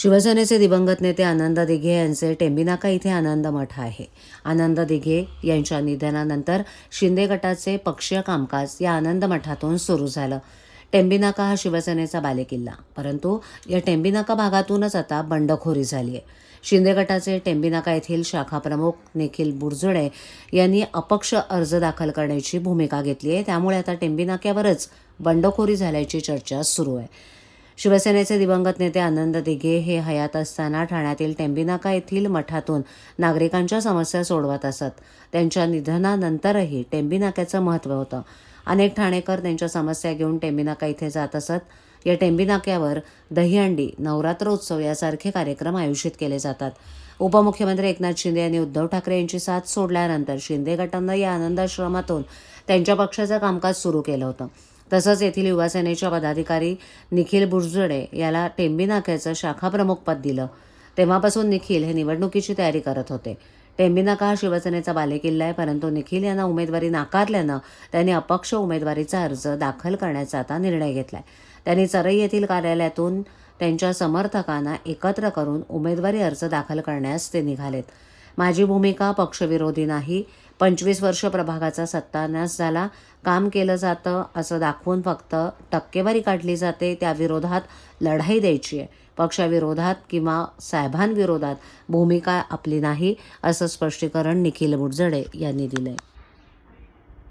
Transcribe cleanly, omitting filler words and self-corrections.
शिवसेनेचे दिवंगत नेते आनंद दिघे यांचे टेंबीनाका इथे आनंद मठ आहे. आनंद दिघे यांच्या निधनानंतर शिंदे गटाचे पक्षीय कामकाज या आनंद मठातून सुरू झालं. टेंबीनाका हा शिवसेनेचा बालेकिल्ला, परंतु या टेंबीनाका भागातूनच आता बंडखोरी झाली आहे. शिंदे गटाचे टेंबीनाका येथील शाखा प्रमुख निखिल बुरजुडे यांनी अपक्ष अर्ज दाखल करण्याची भूमिका घेतली आहे. त्यामुळे आता टेंबीनाक्यावरच बंडखोरी झाल्याची चर्चा सुरू आहे. शिवसेनेचे दिवंगत नेते आनंद दिघे हे हयात असताना ठाण्यातील टेंबीनाका येथील मठातून नागरिकांच्या समस्या सोडवत असत. त्यांच्या निधनानंतरही टेंबीनाक्याचं महत्त्व होतं. अनेक ठाणेकर त्यांच्या समस्या घेऊन टेंबीनाका इथे जात असत. या टेंबीनाक्यावर दहीहंडी, नवरात्रोत्सव यासारखे कार्यक्रम आयोजित केले जातात. उपमुख्यमंत्री एकनाथ शिंदे यांनी उद्धव ठाकरे यांची साथ सोडल्यानंतर शिंदे गटानं या आनंदाश्रमातून त्यांच्या पक्षाचं कामकाज सुरू केलं होतं. तसंच येथील युवासेनेच्या पदाधिकारी निखिल बुरजुडे याला टेंबीनाक्याचं शाखाप्रमुख पद दिलं. तेव्हापासून निखिल हे निवडणुकीची तयारी करत होते. टेंबीनाका हा शिवसेनेचा बालेकिल्ला आहे, परंतु निखिल यांना उमेदवारी नाकारल्यानं त्यांनी अपक्ष उमेदवारीचा अर्ज दाखल करण्याचा आता निर्णय घेतलाय. त्यांनी चरई येथील कार्यालयातून त्यांच्या समर्थकांना एकत्र करून उमेदवारी अर्ज दाखल करण्यास ते निघालेत. माझी भूमिका पक्षविरोधी नाही. 25 वर्ष प्रभागाचा सत्तानाश झाला, काम केलं जातं असं दाखवून फक्त टक्केवारी काढली जाते. त्या विरोधात लढाई द्यायची आहे. पक्षाविरोधात किंवा साहेबांविरोधात भूमिका आपली नाही, असं स्पष्टीकरण निखिल बुरजुडे यांनी दिलंय.